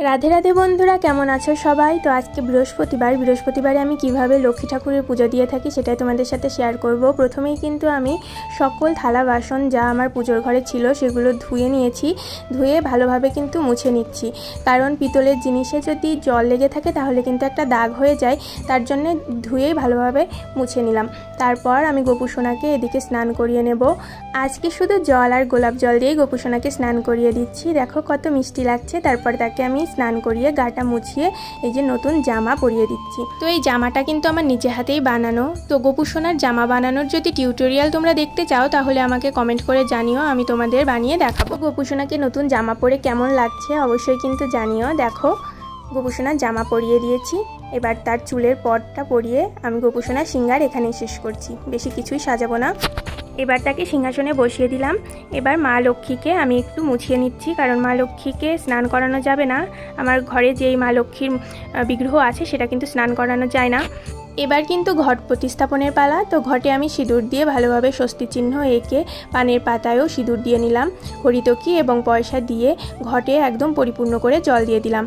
রাধে রাধে বন্ধুরা, কেমন আছো সবাই? তো আজকে বৃহস্পতিবারে আমি কিভাবে লক্ষ্মী ঠাকুরের পুজো দিয়ে থাকি সেটাই তোমাদের সাথে শেয়ার করব। প্রথমেই কিন্তু আমি সকল থালা বাসন যা আমার পুজোর ঘরে ছিল সেগুলো ধুয়ে নিয়েছি। ধুয়ে ভালোভাবে কিন্তু মুছে নিচ্ছি, কারণ পিতলের জিনিসে যদি জল লেগে থাকে তাহলে কিন্তু একটা দাগ হয়ে যায়। তার জন্য ধুয়েই ভালোভাবে মুছে নিলাম। তারপর আমি গোপুসোনাকে এদিকে স্নান করিয়ে নেব। আজকে শুধু জল আর গোলাপ জল দিয়েই গোপুসোনাকে স্নান করিয়ে দিচ্ছি। দেখো কত মিষ্টি লাগছে। তারপর তাকে আমি স্নান করিয়ে গাটা মুছিয়ে এই যে নতুন জামা পরিয়ে দিচ্ছি। তো এই জামাটা কিন্তু আমার নিজে হাতেই বানানো। তো গোপুসোনার জামা বানানোর যদি টিউটোরিয়াল তোমরা দেখতে চাও তাহলে আমাকে কমেন্ট করে জানিও, আমি তোমাদের বানিয়ে দেখাবো। গোপুসোনাকে নতুন জামা পরে কেমন লাগছে অবশ্যই কিন্তু জানিও। দেখো গোপুসোনার জামা পরিয়ে দিয়েছি। এবার তার চুলের পটটা পরিয়ে আমি গোপুসোনার সিঙ্গার এখানেই শেষ করছি, বেশি কিছুই সাজাবো না। এবার তাকে সিংহাসনে বসিয়ে দিলাম। এবার মা লক্ষ্মীকে আমি একটু মুছিয়ে নিচ্ছি, কারণ মা লক্ষ্মীকে স্নান করানো যাবে না। আমার ঘরে যেই মা লক্ষ্মীর বিগ্রহ আছে সেটা কিন্তু স্নান করানো যায় না। এবার কিন্তু ঘট প্রতিস্থাপনের পালা। তো ঘটে আমি সিঁদুর দিয়ে ভালোভাবে স্বস্তি চিহ্ন এঁকে পানের পাতায়ও সিঁদুর দিয়ে নিলাম। হরিতকি এবং পয়সা দিয়ে ঘটে একদম পরিপূর্ণ করে জল দিয়ে দিলাম।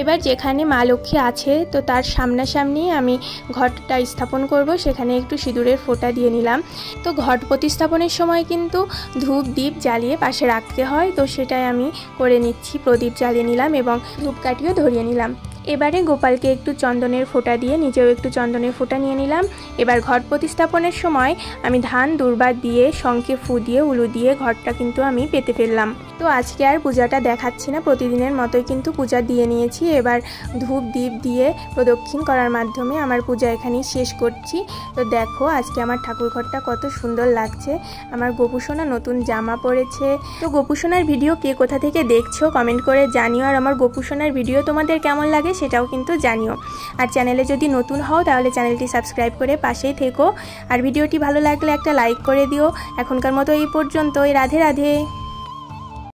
এবার যেখানে মা লক্ষ্মী আছে তো তার সামনাসামনি আমি ঘটটা স্থাপন করব, সেখানে একটু সিঁদুরের ফোঁটা দিয়ে নিলাম। তো ঘট প্রতিস্থাপনের সময় কিন্তু ধূপ দ্বীপ জ্বালিয়ে পাশে রাখতে হয়, তো সেটাই আমি করে নিচ্ছি। প্রদীপ জ্বালিয়ে নিলাম এবং ধূপকাঠিও ধরিয়ে নিলাম। এবারে গোপালকে একটু চন্দনের ফোঁটা দিয়ে নিজেও একটু চন্দনের ফোঁটা নিয়ে নিলাম। এবার ঘট প্রতিস্থাপনের সময় আমি ধান দুর্বা দিয়ে শঙ্খে ফু দিয়ে উলু দিয়ে ঘরটা কিন্তু আমি পেতে ফেললাম। তো আজকে আর পূজাটা দেখাচ্ছি না, প্রতিদিনের মতোই কিন্তু পূজা দিয়ে নিয়েছি। এবার ধূপ দ্বীপ দিয়ে প্রদক্ষিণ করার মাধ্যমে আমার পূজা এখানেই শেষ করছি। তো দেখো আজকে আমার ঠাকুর ঘরটা কত সুন্দর লাগছে। আমার গোপুসোনা নতুন জামা পরেছে। তো গোপুসোনার ভিডিও কে কোথা থেকে দেখছো কমেন্ট করে জানিও, আর আমার গোপুসোনার ভিডিও তোমাদের কেমন লাগে সেটাও কিন্তু জানিও। আর চ্যানেলে যদি নতুন হও তাহলে চ্যানেলটি সাবস্ক্রাইব করে পাশেই থেকো। আর ভিডিওটি ভালো লাগলে একটা লাইক করে দিও। এখনকার মতো এই পর্যন্তই। রাধে রাধে।